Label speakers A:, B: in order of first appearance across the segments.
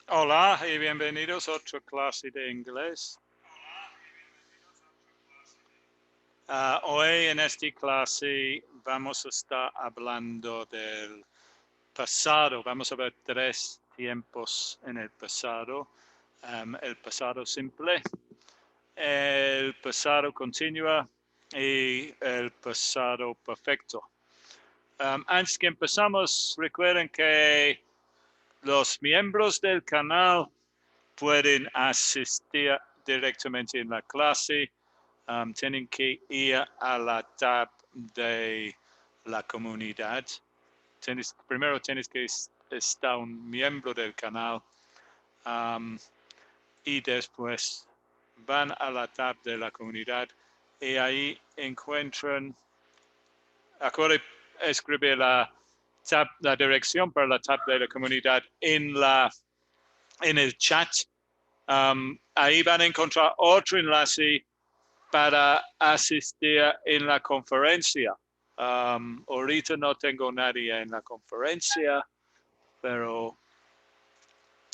A: Hola y bienvenidos a otra clase de inglés. Hoy en esta clase vamos a estar hablando del pasado. Vamos a ver tres tiempos en el pasado. El pasado simple, el pasado continuo y el pasado perfecto. Antes que empezamos, recuerden que los miembros del canal pueden asistir directamente en la clase. Tienen que ir a la tab de la comunidad. Primero tienes que estar un miembro del canal y después van a la tab de la comunidad y ahí encuentran, acuérdense escribir la dirección para la tab de la comunidad en el chat. Ahí van a encontrar otro enlace para asistir en la conferencia. Ahorita no tengo nadie en la conferencia, pero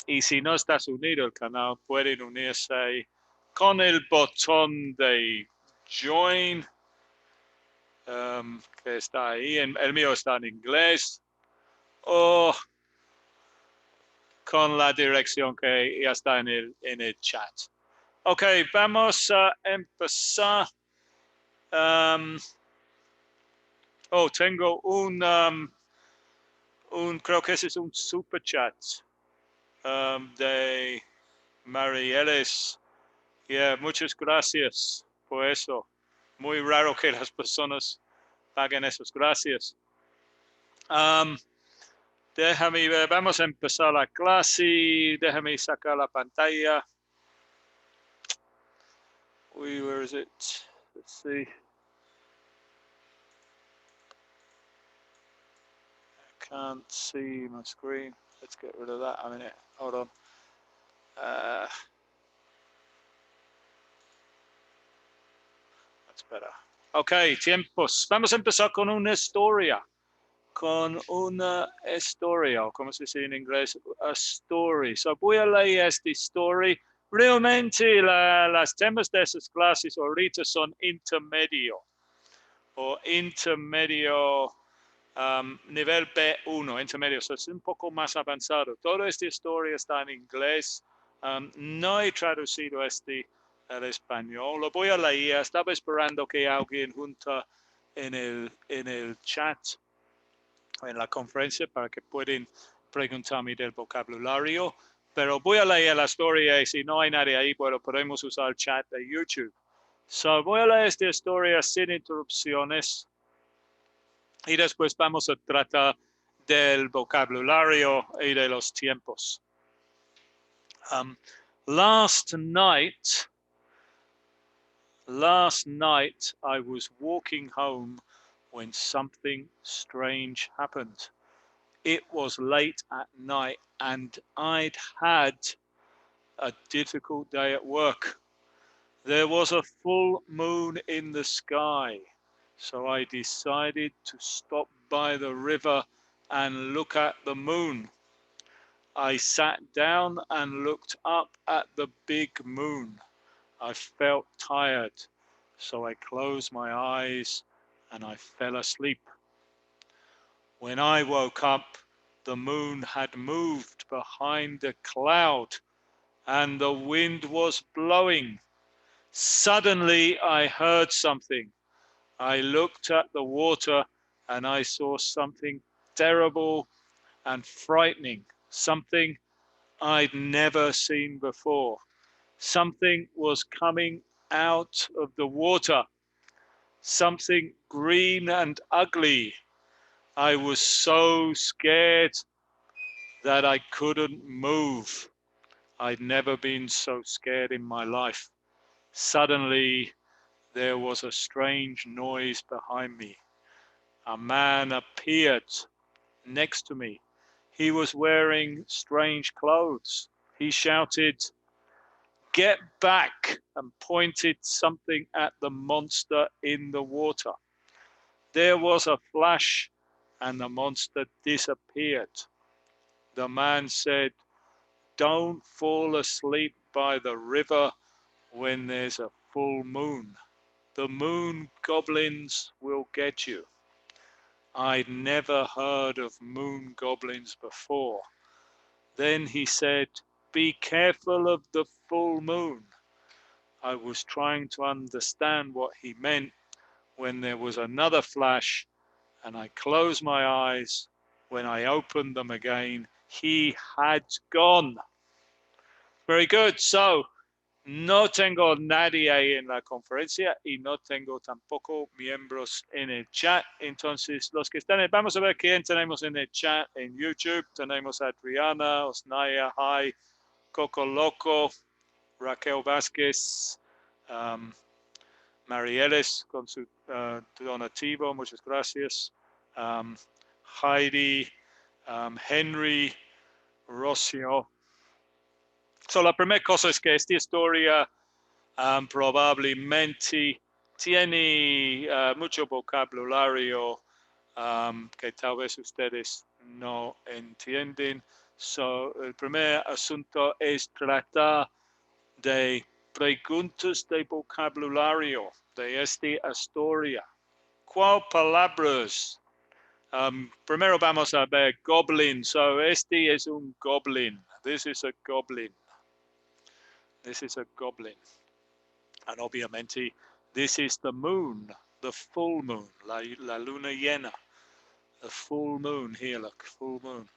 A: y si no estás unido al canal, pueden unirse con el botón de join, que está ahí. El mío está en inglés, o con la dirección que ya está en el chat. Ok, vamos a empezar. Tengo creo que ese es un super chat de Marieles. Yeah, muchas gracias por eso. Muy raro que las personas paguen esas gracias. Déjame ver, vamos a empezar la clase. Déjame sacar la pantalla. Where is it? Let's see. I can't see my screen. Let's get rid of that a minute. Hold on. That's better. Ok, tiempos. Vamos a empezar con una historia. O como se dice en inglés, a story. So voy a leer esta historia. Realmente las temas de esas clases ahorita son intermedio o intermedio nivel B1, intermedio, so es un poco más avanzado. Toda esta historia está en inglés. No he traducido al español. Lo voy a leer. Estaba esperando que alguien junta en el chat, en la conferencia, para que puedan preguntarme del vocabulario. Pero voy a leer la historia y si no hay nadie ahí, bueno, podemos usar el chat de YouTube. So, voy a leer esta historia sin interrupciones y después vamos a tratar del vocabulario y de los tiempos. Last night, I was walking home when something strange happened. It was late at night and I'd had a difficult day at work. There was a full moon in the sky, so I decided to stop by the river and look at the moon. I sat down and looked up at the big moon. I felt tired, so I closed my eyes and I fell asleep. When I woke up, the moon had moved behind a cloud and the wind was blowing. Suddenly I heard something. I looked at the water and I saw something terrible and frightening, something I'd never seen before. Something was coming out of the water, something green and ugly. I was so scared that I couldn't move. I'd never been so scared in my life. Suddenly, there was a strange noise behind me. A man appeared next to me. He was wearing strange clothes. He shouted, "Get back!" and pointed something at the monster in the water. There was a flash and the monster disappeared. The man said, don't fall asleep by the river when there's a full moon. The moon goblins will get you. I'd never heard of moon goblins before. Then he said, be careful of the full moon. I was trying to understand what he meant when there was another flash, and I closed my eyes. When I opened them again, he had gone. Very good. So, no tengo nadie en la conferencia y no tengo tampoco miembros en el chat. Entonces, los que están, vamos a ver quién tenemos en el chat en YouTube. Tenemos a Adriana, Osnaya, Hi, Coco Loco, Raquel Vázquez, Marieles con su donativo, muchas gracias. Heidi, Henry, Rocio. So, la primera cosa es que esta historia probablemente tiene mucho vocabulario que tal vez ustedes no entienden. So, el primer asunto es tratar de preguntas de vocabulario de esta historia. ¿Cuál palabras? Primero vamos a ver goblin. So, este es un goblin. This is a goblin. This is a goblin. And obviamente, this is the moon, the full moon, la luna llena. The full moon here, look, full moon.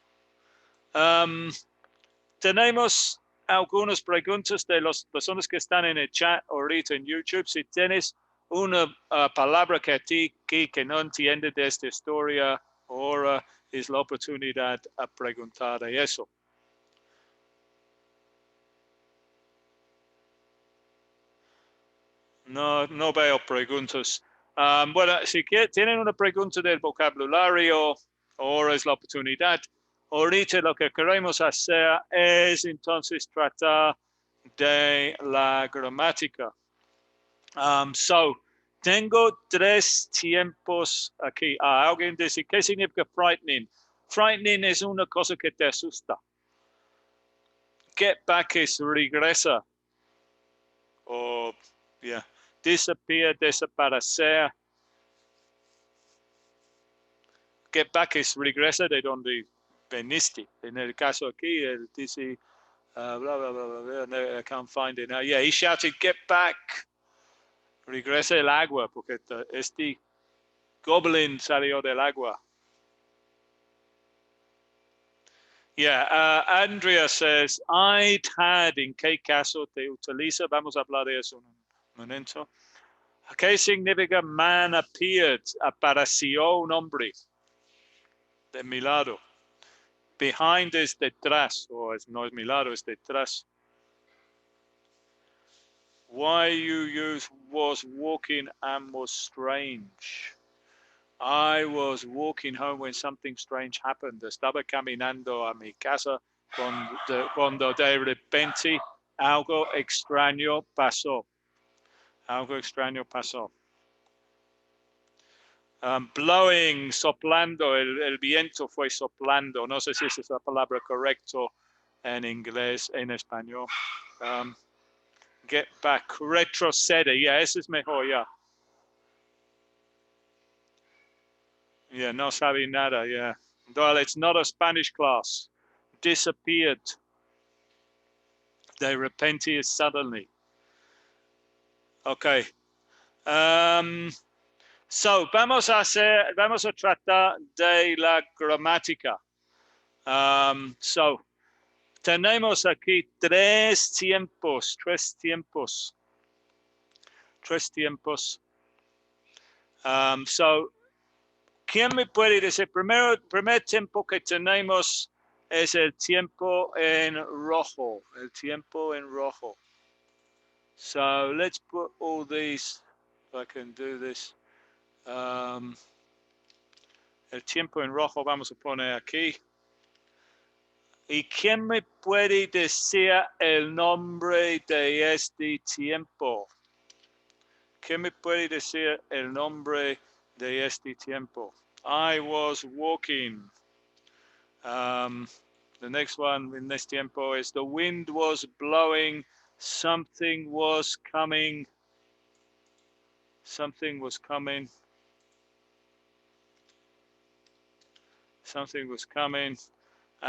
A: Tenemos algunas preguntas de las personas que están en el chat ahorita en YouTube. Si tienes una palabra que a ti que no entiende de esta historia, ahora es la oportunidad a preguntar de eso. No veo preguntas. Bueno, si tienen una pregunta del vocabulario, ahora es la oportunidad. Ahorita lo que queremos hacer es entonces tratar de la gramática. So, tengo tres tiempos aquí. Alguien dice, ¿qué significa frightening? Frightening es una cosa que te asusta. Get back es regresa. O, yeah. Disappear, desaparecer. Get back es regresa de donde veniste. En el caso aquí, él dice, blah, blah, blah, blah, blah, I can't find it now. Yeah, he shouted, get back. Regresa el agua, porque este goblin salió del agua. Yeah, Andrea says, I'd had, ¿en qué caso te utiliza? Vamos a hablar de eso un momento. ¿Qué significa man appeared? Apareció un hombre de mi lado. Behind es detrás, o no es mi lado, es detrás. Why you use was walking and was strange. I was walking home when something strange happened. Estaba caminando a mi casa cuando de repente algo extraño pasó. Algo extraño pasó. Blowing, soplando, el viento fue soplando. No sé si esa es la palabra correcta en inglés, en español. Get back, retrocede. Yeah, ese es mejor, yeah. Yeah, no sabe nada, yeah. Well, it's not a Spanish class. Disappeared. De repente is suddenly. Okay. So, vamos a tratar de la gramática. So, tenemos aquí tres tiempos. So, ¿quién me puede decir? Primer tiempo que tenemos es el tiempo en rojo. El tiempo en rojo. So, let's put all these, if I can do this. El tiempo en rojo vamos a poner aquí. ¿Y quién me puede decir el nombre de este tiempo? ¿Quién me puede decir el nombre de este tiempo? I was walking. The next one in this tiempo is the wind was blowing, something was coming. Something was coming. Something was coming. He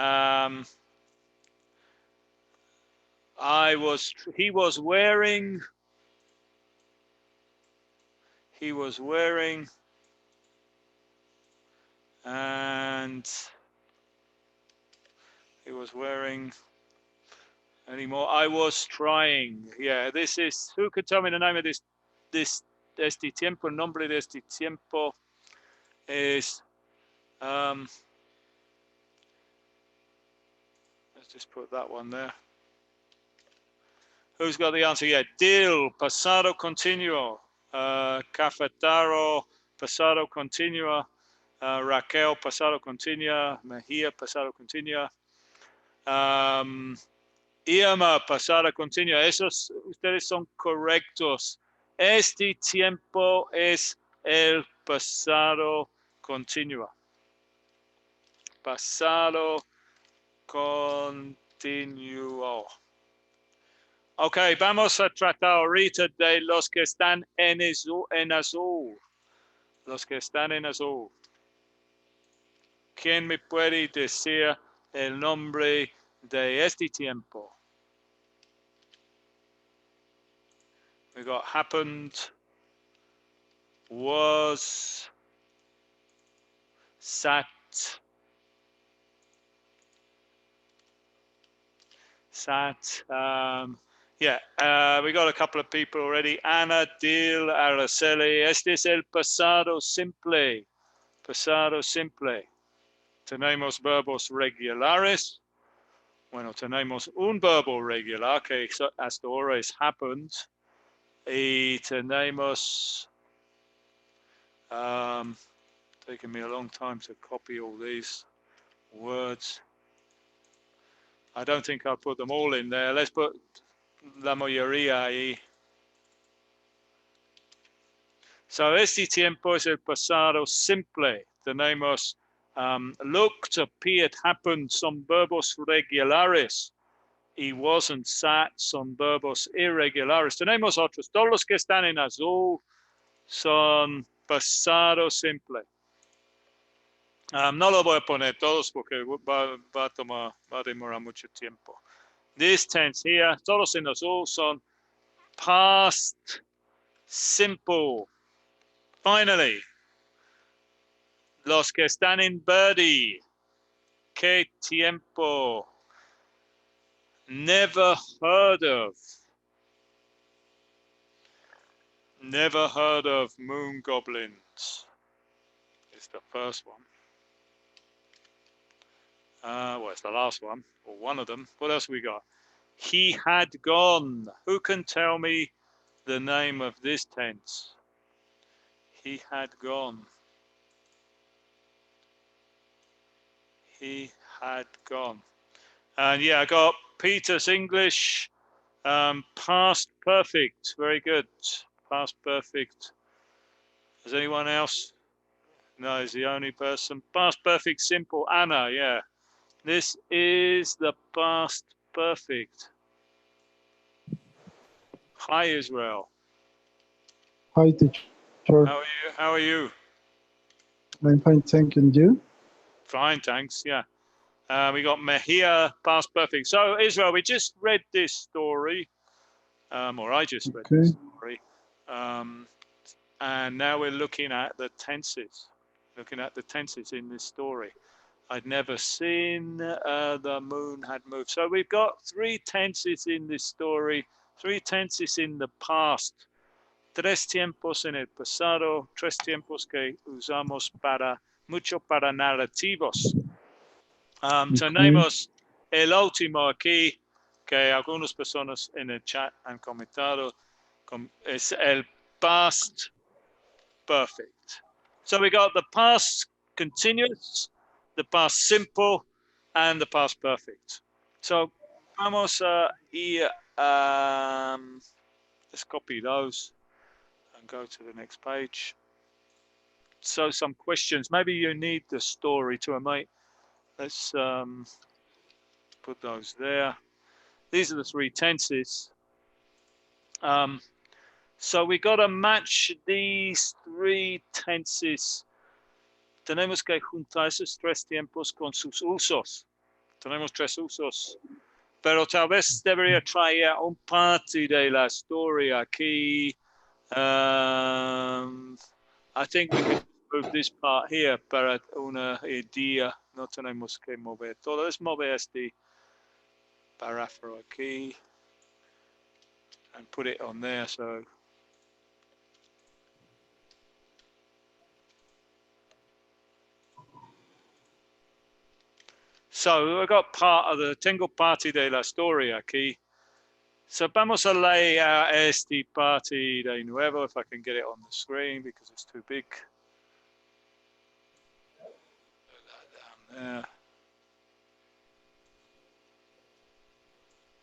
A: was wearing, and he was wearing anymore. I was trying. Yeah, this is, who could tell me the name of este tiempo? El nombre de este tiempo is, let's just put that one there. Who's got the answer? Yeah, Dil, pasado continuo. Cafetaro, pasado continua. Raquel, pasado continua. Mejía, pasado continua. Irma, pasado continua. Esos, ustedes son correctos. Este tiempo es el pasado continuo. Pasado continuo. Ok, vamos a tratar ahorita de los que están en azul. Los que están en azul. ¿Quién me puede decir el nombre de este tiempo? We got happened, was, sat, yeah, we got a couple of people already. Ana, Dil, Araceli. Este es el pasado simple. Pasado simple. Tenemos verbos regulares. Bueno, tenemos un verbo regular que hasta ahora es happened. Y tenemos, taking me a long time to copy all these words. I don't think I'll put them all in there. Let's put la mayoría ahí. So, este tiempo es el pasado simple. Tenemos looked, appeared, happened, son verbos regulares. Y wasn't, sat, son verbos irregulares. Tenemos otros. Todos los que están en azul son pasado simple. No lo voy a poner todos porque va a demorar mucho tiempo. This tense here, todos en azul son past simple. Finally, los que están en verde, ¿qué tiempo? Never heard of. Never heard of moon goblins. It's the first one. Well, it's the last one, or one of them. What else we got? He had gone. Who can tell me the name of this tense? He had gone. He had gone. And yeah, I got Peter's English, past perfect. Very good. Past perfect. Is anyone else? No, he's the only person. Past perfect simple. Anna, yeah. This is the past perfect. Hi, Israel.
B: Hi, teacher.
A: How are you?
B: I'm fine, thank you. And you?
A: Fine, thanks. Yeah. We got Mejia, past perfect. So, Israel, we just read this story, or I just read this story. And now we're looking at the tenses, in this story. I'd never seen the moon had moved. So we've got 3 tenses in this story, 3 tenses in the past. 3 tiempos en el pasado, 3 tiempos que usamos mucho para narrativos. Tenemos el último aquí, que algunas personas en el chat han comentado, es el past perfect. So we got the past continuous, the past simple, and the past perfect. So vamos a ir, let's copy those and go to the next page. So some questions. Maybe you need the story to a mate. Let's put those there. These are the three tenses. So we got to match these three tenses. Tenemos que juntar esos tres tiempos con sus usos. Tenemos tres usos. Pero tal vez debería traer un parte de la historia aquí. I think we can move this part here para una idea. No tenemos que mover todo. Let's mover este párrafo aquí and put it on there. So I got part of the tengo parte de la historia aquí. So vamos a leer este parte de nuevo, if I can get it on the screen because it's too big. Put that down there.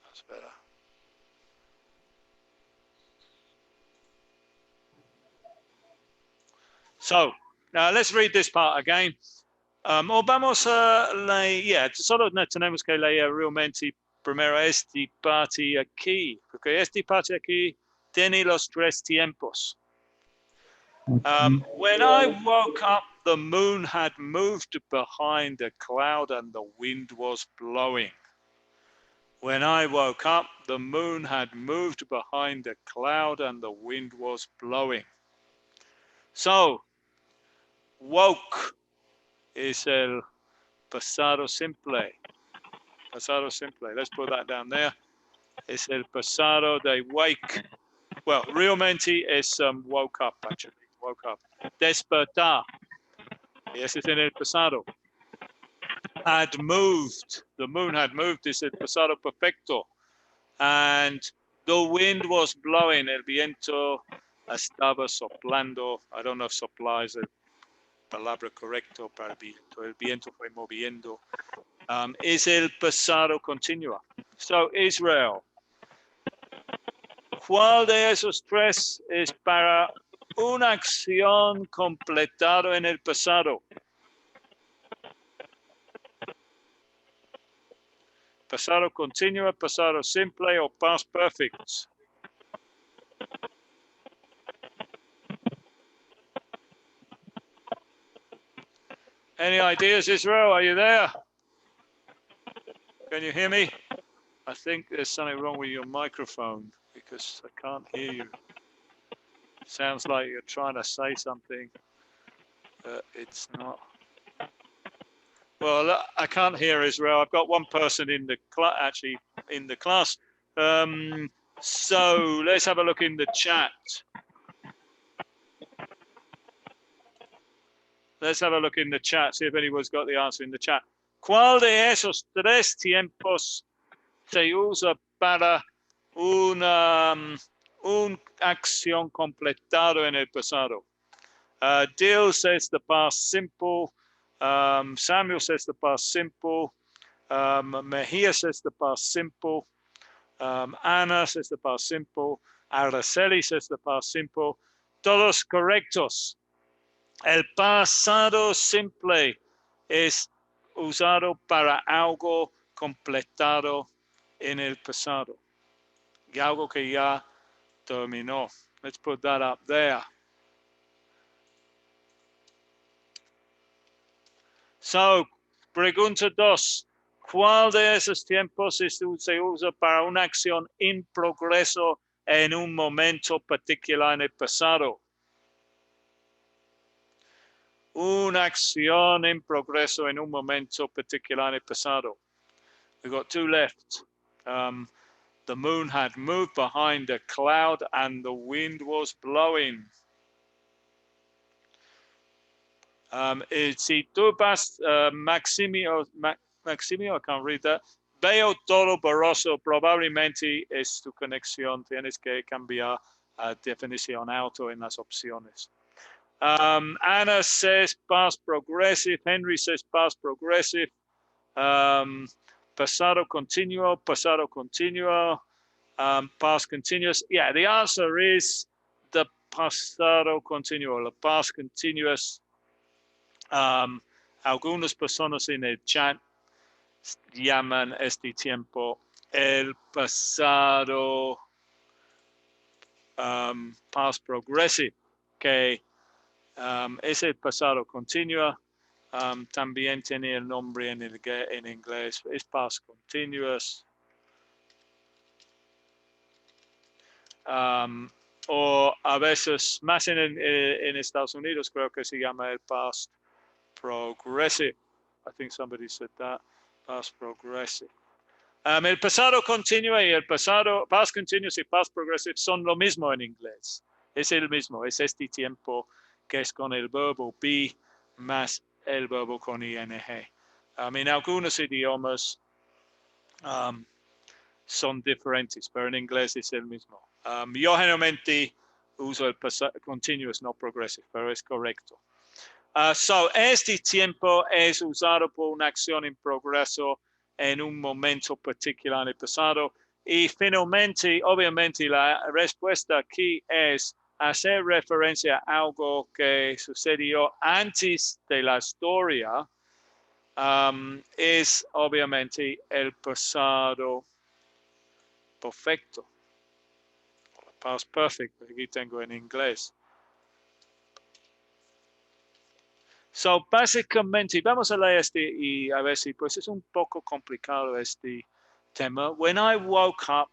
A: That's better. So now let's read this part again. O vamos a leer, solo tenemos que leer realmente primero este parte aquí, porque este parte aquí tiene los tres tiempos. When I woke up, the moon had moved behind a cloud and the wind was blowing. When I woke up, the moon had moved behind a cloud and the wind was blowing. So, woke is el pasado simple. Pasado simple. Let's put that down there. Es el pasado de wake. Well, realmente es woke up, actually. Woke up. Despertar. Yes, it's en el pasado. Had moved. The moon had moved. Es el pasado perfecto. And the wind was blowing. El viento estaba soplando. I don't know if soplar is a palabra correcto para viento. El viento fue moviendo. Es el pasado continuo. So, Israel. ¿Cuál de esos tres es para una acción completada en el pasado? Pasado continuo, pasado simple o past perfect? Any ideas, Israel? Are you there? Can you hear me? I think there's something wrong with your microphone because I can't hear you. Sounds like you're trying to say something, but it's not. Well, I can't hear Israel. I've got one person in the actually in the class. So let's have a look in the chat. Let's have a look in the chat, see if anyone's got the answer in the chat. ¿Cuál de esos tres tiempos se usa para una acción completada en el pasado? Dill says the past simple. Samuel says the past simple. Mejia says the past simple. Ana says the past simple. Araceli says the past simple. Todos correctos. El pasado simple es usado para algo completado en el pasado. Y algo que ya terminó. Let's put that up there. So, pregunta 2. ¿Cuál de esos tiempos se usa para una acción en progreso en un momento particular en el pasado? Una acción en progreso en un momento particular en el pasado. We've got 2 left. The moon had moved behind a cloud and the wind was blowing. Si tú vas, Maximio, I can't read that. Veo todo borroso, probablemente es tu conexión. Tienes que cambiar definición auto en las opciones. Anna says past progressive. Henry says past progressive. Pasado continuo, pasado continuo, past continuous. Yeah, the answer is the pasado continuo, the past continuous. Algunas personas en el chat llaman este tiempo el pasado past progressive, que es el pasado continuo. También tiene el nombre en inglés, es past continuous. O a veces, más en Estados Unidos, creo que se llama el past progressive. I think somebody said that, past progressive. El pasado continuo y el pasado, past continuous y past progressive son lo mismo en inglés. Es el mismo, es este tiempo que es con el verbo be más el verbo con ing. En algunos idiomas son diferentes, pero en inglés es el mismo. Yo generalmente uso el pasado continuous, no progressive, pero es correcto. Este tiempo es usado por una acción en progreso en un momento particular en el pasado. Y finalmente, obviamente, la respuesta aquí es hacer referencia a algo que sucedió antes de la historia. Es obviamente el pasado perfecto. Past perfect, aquí tengo en inglés. Básicamente, vamos a leer este y a ver si pues es un poco complicado este tema. When I woke up,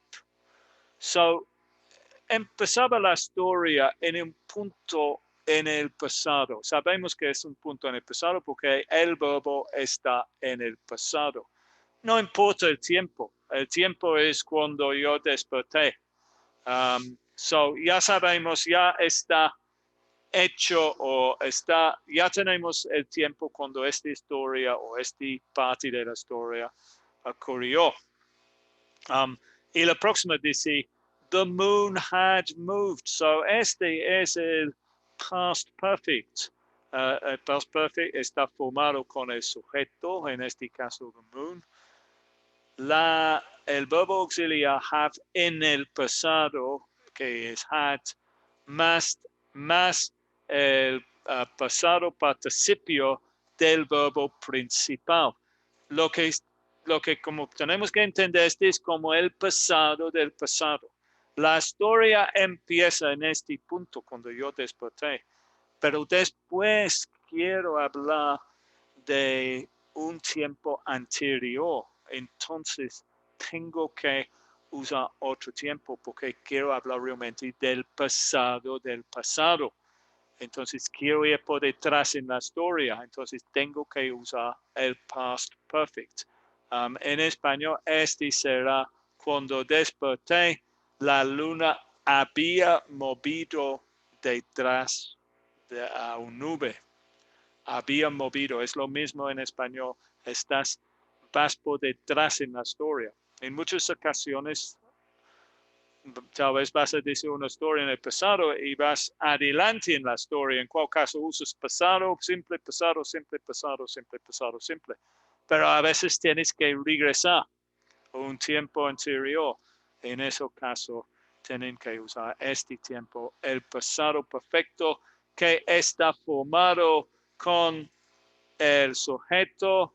A: empezaba la historia en un punto en el pasado. Sabemos que es un punto en el pasado porque el verbo está en el pasado. No importa el tiempo es cuando yo desperté. Ya sabemos, ya está hecho o ya tenemos el tiempo cuando esta historia o esta parte de la historia ocurrió. Y la próxima dice, the moon had moved. Este es el past perfect. El past perfect está formado con el sujeto, en este caso the moon. El verbo auxiliar have en el pasado, que es had, más el pasado participio del verbo principal. Lo que como tenemos que entender es como el pasado del pasado. La historia empieza en este punto cuando yo desperté, pero después quiero hablar de un tiempo anterior. Entonces tengo que usar otro tiempo porque quiero hablar realmente del pasado del pasado. Entonces quiero ir por detrás en la historia. Entonces tengo que usar el past perfect. En español, este será cuando desperté, la luna había movido detrás de una nube. Había movido, es lo mismo en español. Vas por detrás en la historia. En muchas ocasiones tal vez vas a decir una historia en el pasado y vas adelante en la historia. En cual caso usas pasado, simple, pasado, simple, pasado, simple, pasado, simple. Pero a veces tienes que regresar a un tiempo anterior. En ese caso, tienen que usar este tiempo, el pasado perfecto, que está formado con el sujeto,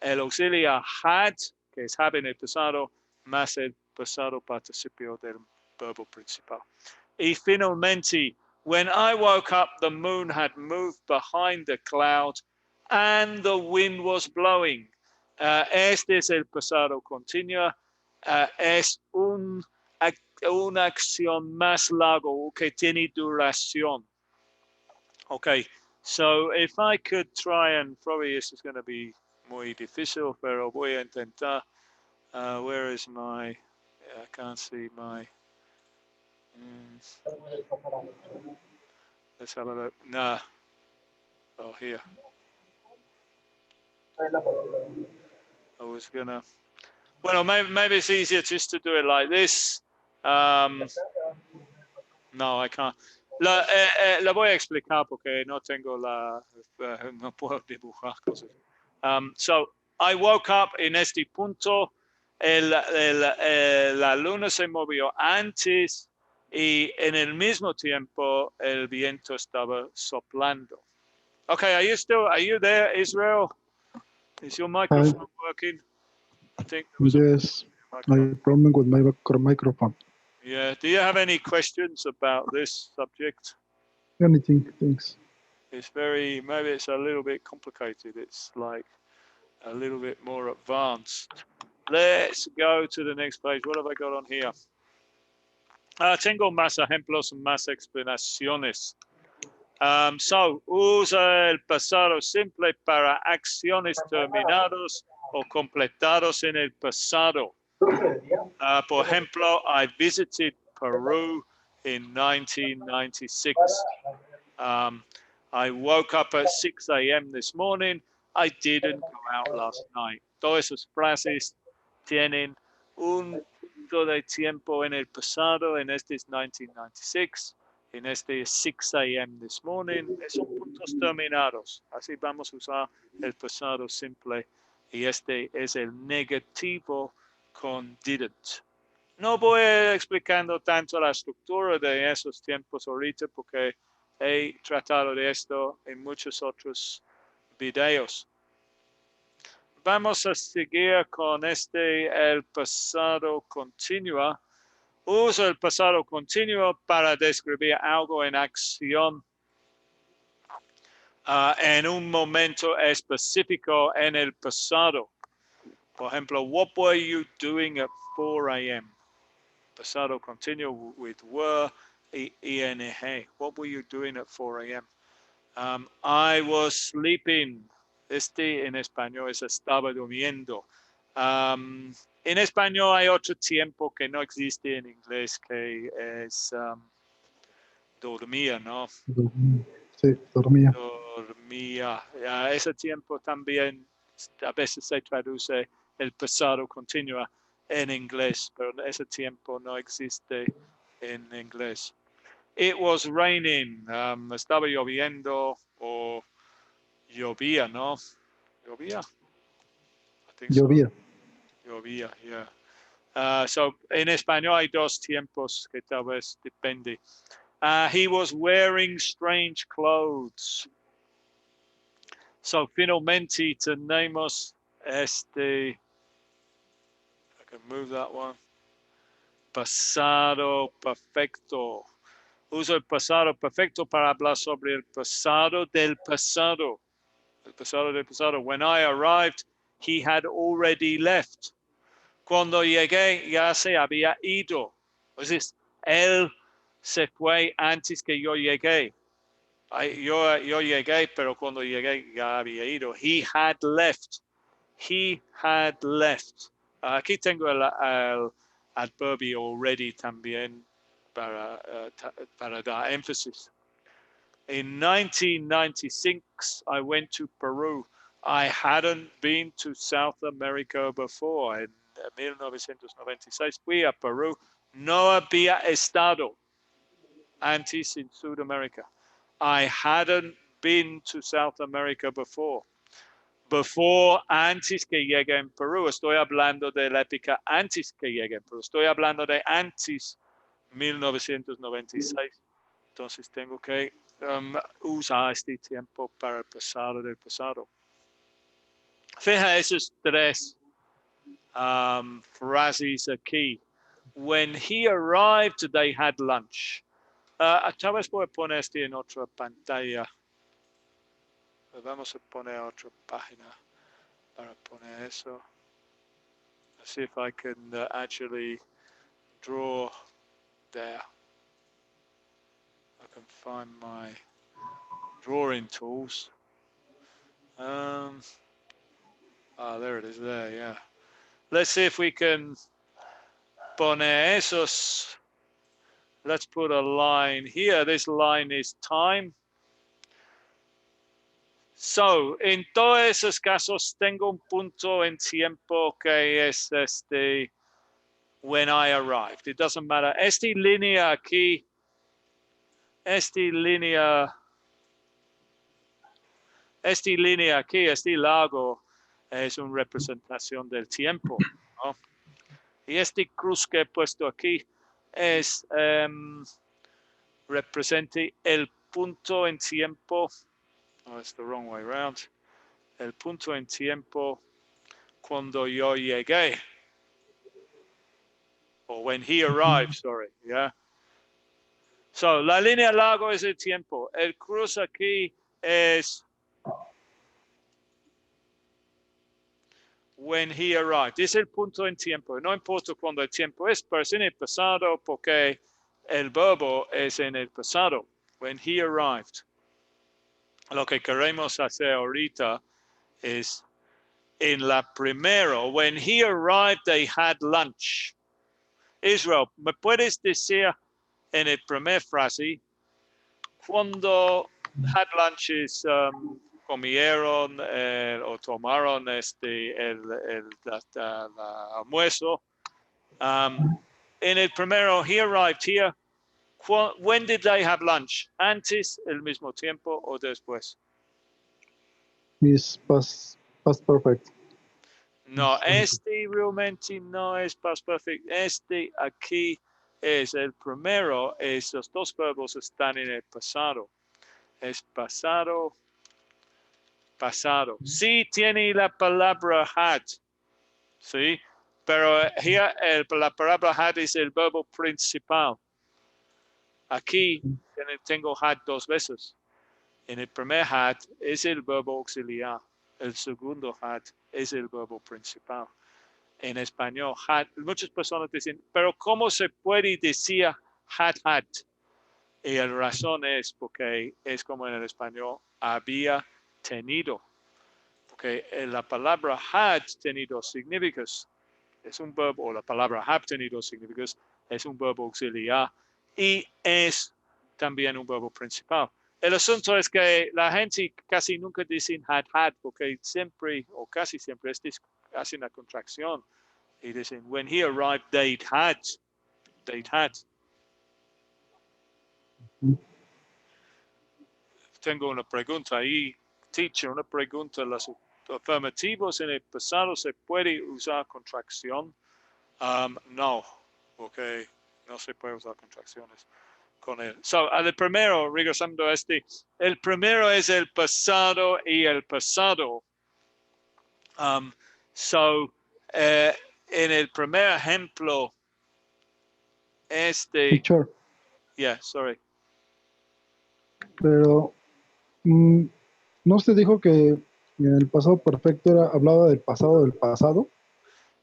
A: el auxiliar had, que es have en el pasado, más el pasado participio del verbo principal. Y finalmente, when I woke up, the moon had moved behind the cloud and the wind was blowing. Este es el pasado continuo. Es una acción más larga que tiene duración. Okay, so if I could try and probably this is going to be muy difícil, pero voy a intentar. Where is my? I can't see my. Let's have a look. Nah. Oh, here. I was gonna. Well, maybe it's easier just to do it like this. No, I can't. La voy a explicar porque no tengo no puedo dibujar cosas. So, I woke up en este punto. La luna se movió antes y en el mismo tiempo el viento estaba soplando. Okay, are you there, Israel? Is your microphone working? I think there was a
B: Yes, I
A: microphone.
B: have problem with my microphone.
A: Yeah. Do you have any questions about this subject?
B: Anything, thanks.
A: It's maybe it's a little bit complicated. It's like a little bit more advanced. Let's go to the next page. What have I got on here? Tengo más ejemplos, más explanaciones. So, usa el pasado simple para acciones terminados o completados en el pasado. Por ejemplo, I visited Peru in 1996. I woke up at 6 a.m. this morning. I didn't go out last night. Todas esas frases tienen un punto de tiempo en el pasado. En este es 1996. En este es 6 a.m. this morning. Son puntos terminados. Así vamos a usar el pasado simple. Y este es el negativo con didn't. No voy explicando tanto la estructura de esos tiempos ahorita porque he tratado de esto en muchos otros videos. Vamos a seguir con el pasado continuo. Uso el pasado continuo para describir algo en acción en un momento específico en el pasado. Por ejemplo, what were you doing at 4 a.m.? Pasado continuo with were, ing. What were you doing at 4 a.m.? I was sleeping. Este en español es estaba durmiendo. En español hay otro tiempo que no existe en inglés que es dormía, ¿no?
B: Sí, dormía.
A: Dormía. Ese tiempo también a veces se traduce el pasado continuo en inglés, pero ese tiempo no existe en inglés. It was raining. Estaba lloviendo o llovía, ¿no? Llovía. I think so.
B: Llovía.
A: Llovía, yeah. So en español hay dos tiempos que tal vez depende. He was wearing strange clothes. So finalmente tenemos I can move that one. Pasado perfecto. Uso el pasado perfecto para hablar sobre el pasado del pasado. El pasado del pasado. When I arrived, he had already left. Cuando llegué, ya se había ido. Entonces, él se fue antes que yo llegué. Yo llegué, pero cuando llegué ya había ido. He had left. He had left. Aquí tengo el adverbio already también para dar énfasis. In 1996, I went to Peru. I hadn't been to South America before. En 1996 fui a Perú. No había estado antes en Sudamérica. I hadn't been to South America before. Before, antes que llegue en Perú. Estoy hablando de la época antes que llegue en Perú. Estoy hablando de antes 1996. Entonces tengo que usar este tiempo para el pasado del pasado. Fija esos tres frases aquí. When he arrived, they had lunch. Tal vez voy a poner este en otra pantalla. Vamos a poner otra página para poner eso. Let's see if I can actually draw there. I can find my drawing tools. There it is there, yeah. Let's see if we can poner esos. Let's put a line here. This line is time. So, en todos esos casos tengo un punto en tiempo que es when I arrived. It doesn't matter. Esta línea aquí, este lago es una representación del tiempo, ¿no? Y este cruz que he puesto aquí es representa el punto en tiempo. Oh, it's the wrong way around. El punto en tiempo cuando yo llegué. Or when he arrived, sorry, yeah. So, la línea larga es el tiempo. El cruz aquí es when he arrived. Es el punto en tiempo. No importa cuándo el tiempo es, pero es en el pasado porque el verbo es en el pasado. When he arrived. Lo que queremos hacer ahorita es en la primero. When he arrived, they had lunch. Israel, ¿me puedes decir en el primer frase cuando had lunches comieron o tomaron el almuerzo? En el primero, he arrived here. When did they have lunch? ¿Antes, el mismo tiempo o después?
B: Is past perfect.
A: No, este realmente no es past perfect. Este aquí es el primero, esos dos verbos están en el pasado. Es pasado, pasado. Sí tiene la palabra had, ¿sí? Pero here la palabra had es el verbo principal. Aquí tengo had dos veces. En el primer had es el verbo auxiliar. El segundo had es el verbo principal. En español, had, muchas personas dicen, pero ¿cómo se puede decir had? Y la razón es porque es como en el español, había tenido. Porque la palabra had tenido significados. Es un verbo, o la palabra have tenido significados, es un verbo auxiliar y es también un verbo principal. El asunto es que la gente casi nunca dice had, porque siempre o casi siempre hacen la contracción y dicen, when he arrived, they'd had. Tengo una pregunta ahí, teacher, una pregunta. ¿Los afirmativos en el pasado se puede usar contracción? No, porque no se puede usar contracciones con él. So, el primero, regresando a el primero es el pasado y el pasado. So, en el primer ejemplo,
B: Teacher,
A: yeah, sorry.
B: pero ¿no se dijo que en el pasado perfecto hablaba del pasado?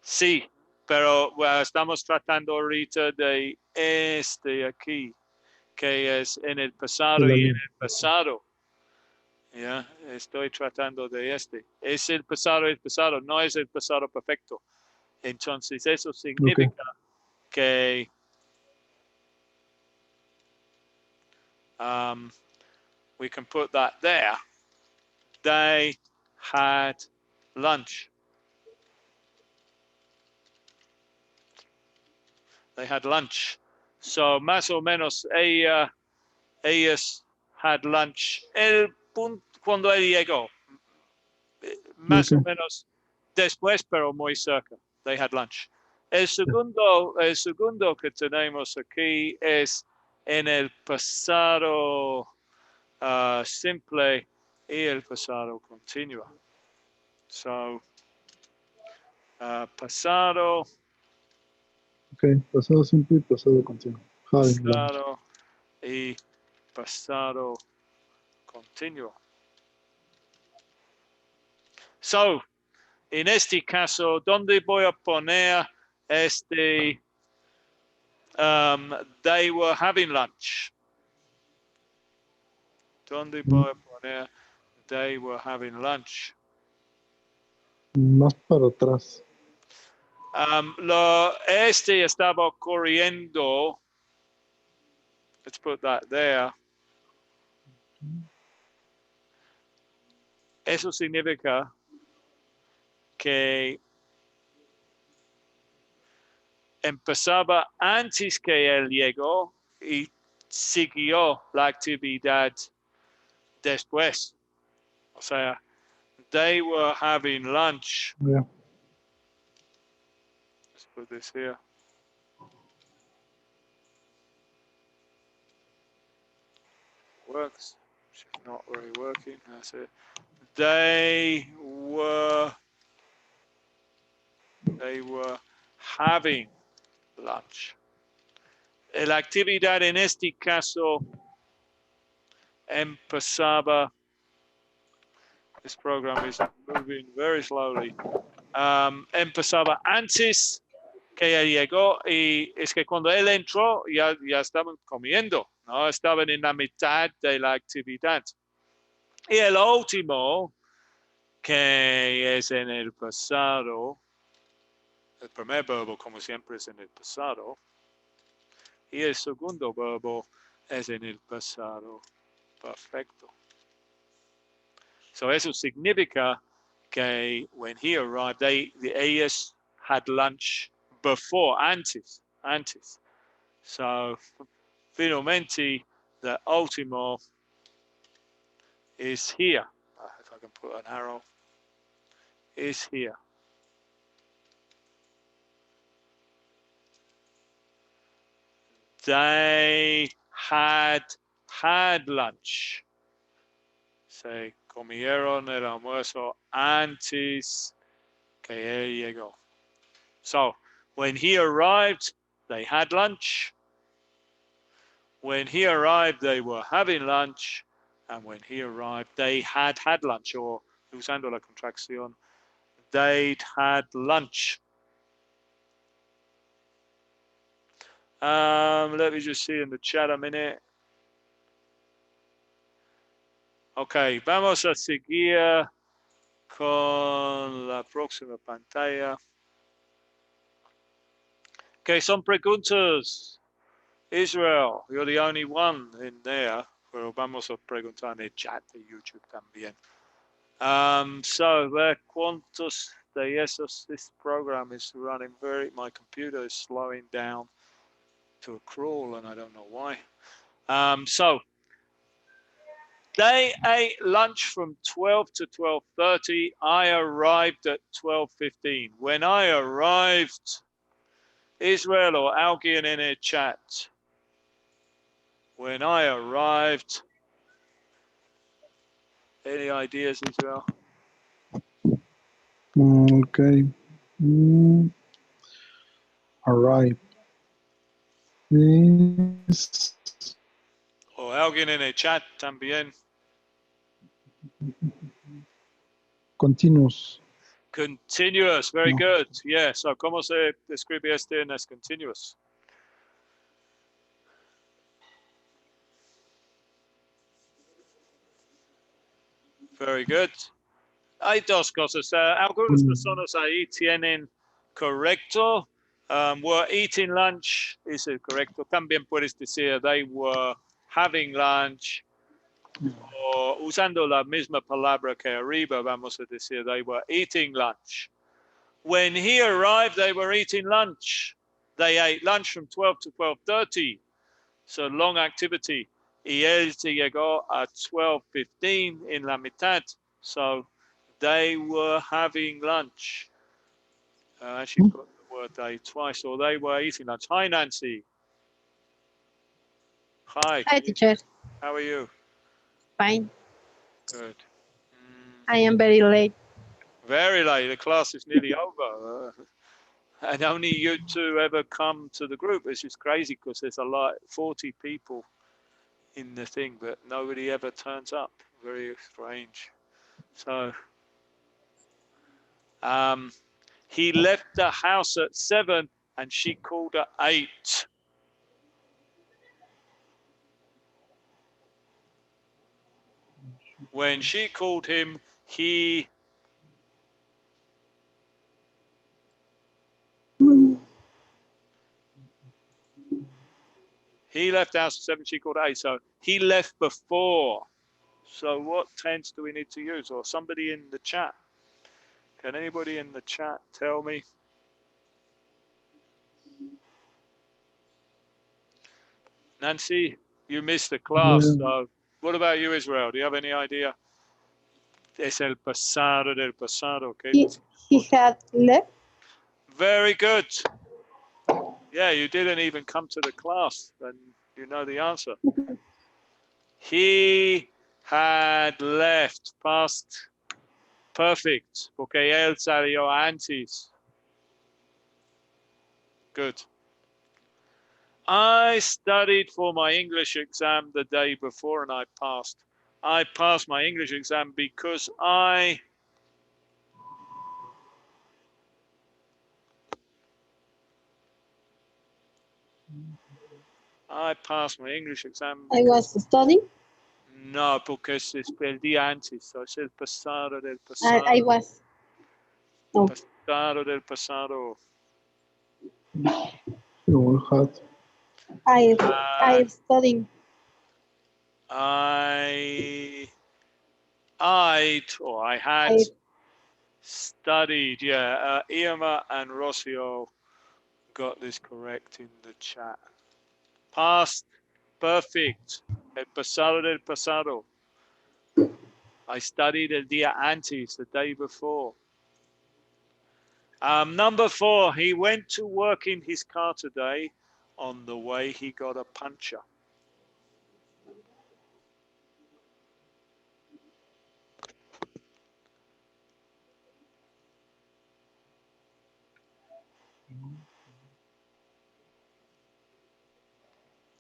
A: Sí, pero bueno, estamos tratando ahorita de aquí, que es en el
B: De
A: pasado
B: la
A: y en
B: línea.
A: el pasado. Ya, estoy tratando de Es el pasado, no es el pasado perfecto. Entonces, eso
B: Ok.
A: significa que we can put that there. They had lunch. They had lunch. So, más o menos, ellos had lunch. Cuando él llegó, más
B: Ok.
A: o menos después, pero muy cerca. They had lunch. El segundo que tenemos aquí es en el pasado simple y el pasado continuo. So, pasado,
B: Ok. Pasado simple y pasado continuo. Having lunch.
A: pasado y pasado continuo. So, en este caso, ¿dónde voy a poner they were having lunch? ¿Dónde voy a poner they were having lunch?
B: Más para atrás.
A: Estaba ocurriendo. Let's put that there. Eso significa que empezaba antes que él llegó y siguió la actividad después. O sea, they were having lunch.
B: Yeah.
A: Let's put this here. Works. She's not really working. That's it. They were They were having lunch. La actividad en este caso empezaba. This program is moving very slowly. Empezaba antes que él llegó y es que cuando él entró ya estaban comiendo, ¿no? Estaban en la mitad de la actividad. Y el último, que es en el pasado, el primer verbo como siempre es en el pasado, y el segundo verbo es en el pasado perfecto. So eso significa que when he arrived, ellos had lunch before, antes. So finalmente, the último is here. If I can put an arrow, is here. They had lunch. Se comieron el almuerzo antes que él llegó. So when he arrived, they had lunch. When he arrived, they were having lunch. And when he arrived, they had lunch, or usando la contracción, they'd had lunch. Let me just see in the chat a minute. Ok, vamos a seguir con la próxima pantalla. Ok, son preguntas. Israel, you're the only one in there, pero vamos a preguntar en el chat de YouTube también. So ver cuántos de esos, this program is running my computer is slowing down to a crawl and I don't know why. So they ate lunch from 12 to 12:30. I arrived at 12:15. When I arrived, Israel or Algian in a chat. When I arrived, any ideas, Israel?
B: Okay. Arrive. Is
A: O alguien en el chat también.
B: continuous.
A: Continuous, very
B: No.
A: good. Yeah, so ¿cómo se describe este en as continuous? Very good. Hay dos cosas. Algunas personas ahí tienen correcto. Were eating lunch, is it correcto? También puedes decir they were having lunch. O usando la misma palabra que arriba, vamos a decir they were eating lunch. When he arrived, they were eating lunch. They ate lunch from 12 to 12:30. So long activity. Y él se llegó a 12:15 in la mitad. So they were having lunch. Actually put the word they twice, or they were eating lunch. Hi, Nancy. Hi.
C: Hi, teacher.
A: How are you?
C: Fine.
A: Good.
C: I am very late.
A: Very late. The class is nearly over. And only you two ever come to the group. It's just crazy because there's 40 people in the thing, but nobody ever turns up. Very strange. So he left the house at 7 and she called at 8. When she called him, he left the house at 7, she called at 8. So he left before. So what tense do we need to use? Or somebody in the chat? Can anybody in the chat tell me? Nancy, you missed the class.
B: Yeah.
A: So what about you, Israel? Do you have any idea? Es el pasado del pasado. Okay.
C: He had left.
A: Very good. Yeah, you didn't even come to the class and you know the answer. He had left, past perfect, porque él salió antes. Good. I studied for my English exam the day before and I passed. I passed my English exam because I passed my English exam
C: I
A: because
C: was studying.
A: no, porque es el día antes, so es el pasado del
C: I
A: pasado,
C: was. No.
A: pasado del pasado.
B: We all had.
C: I studying.
A: I had
C: I
A: studied. Yeah, Irma and Rocio got this correct in the chat. Past perfect. El pasado del pasado. I studied el día antes, the day before. Number 4, he went to work in his car today. On the way, he got a puncture.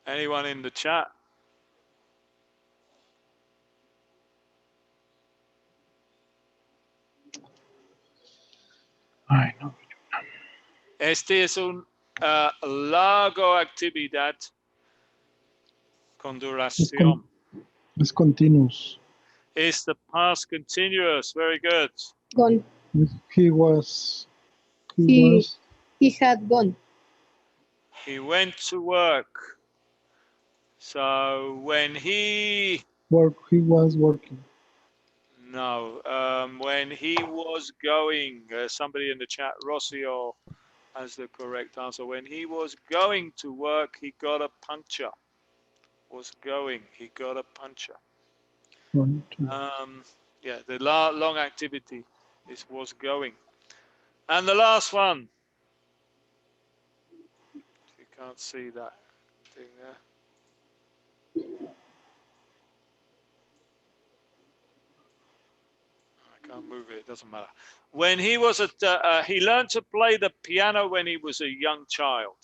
A: Anyone in the chat?
B: Ay, no.
A: Este es un largo actividad con duración.
B: Es continuous.
A: It's the past continuous. Very good.
C: gone.
B: He was.
C: He had gone.
A: He went to work. So when he
B: was working.
A: no, when he was going, somebody in the chat, Rocio, has the correct answer. When he was going to work, he got a puncture. Was going, he got a puncture. Yeah, the long activity is was going. And the last one. You can't see that thing there. I can't move it. It doesn't matter. When he was he learned to play the piano when he was a young child.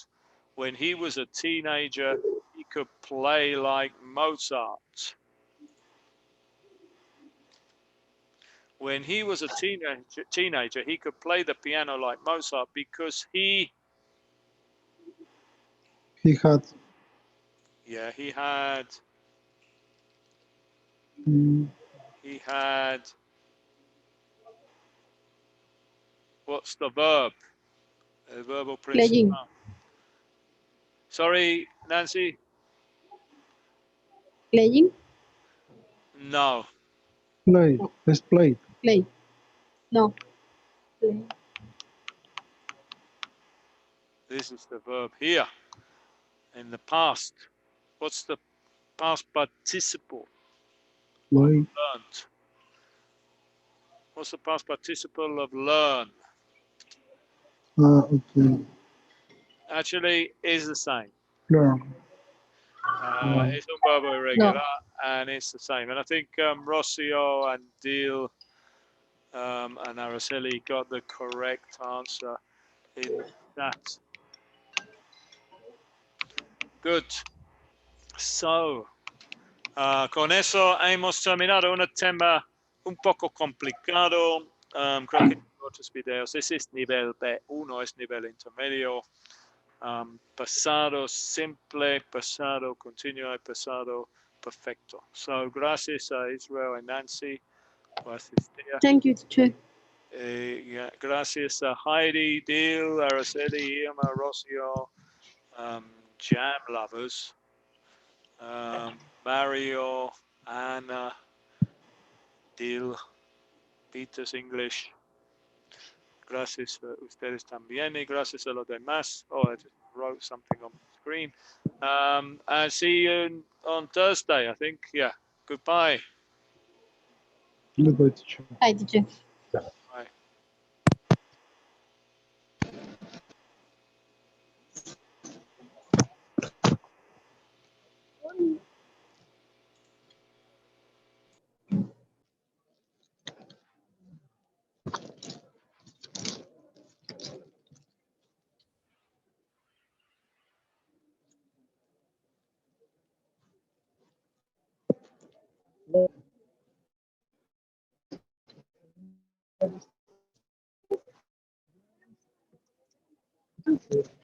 A: When he was a teenager, he could play like Mozart. When he was a teenager, he could play the piano like Mozart because he
B: had.
A: Yeah, he had. He had. What's the verb? The verbal principle.
C: Playing.
A: Sorry, Nancy.
C: Playing.
A: No.
B: Play. Let's play.
C: Play. No. Play.
A: This is the verb here. In the past. What's the past participle?
B: Play.
A: Learned. What's the past participle of learn?
B: Okay.
A: Actually, is the same.
B: Learn.
A: It's un verbo irregular, and it's the same. And I think Rocio and Deal and Araceli got the correct answer in that. Good. So, con eso hemos terminado un tema un poco complicado. Creo que en otros videos, ese es nivel B1, es nivel intermedio. Pasado simple, pasado continuo y pasado perfecto. So, gracias a Israel and Nancy por asistir.
C: Thank you, teacher.
A: Gracias a Heidi, Dil, Araceli, Irma, Rocio, Jam Lovers, Mario, Anna, Dil, Peter's English. Gracias a ustedes también y gracias a los demás. Oh, I just wrote something on the screen. And see you on Thursday, I think. Yeah. Goodbye.
B: Goodbye, teacher.
C: Hi, teacher.
A: Bye.
B: Ahí está.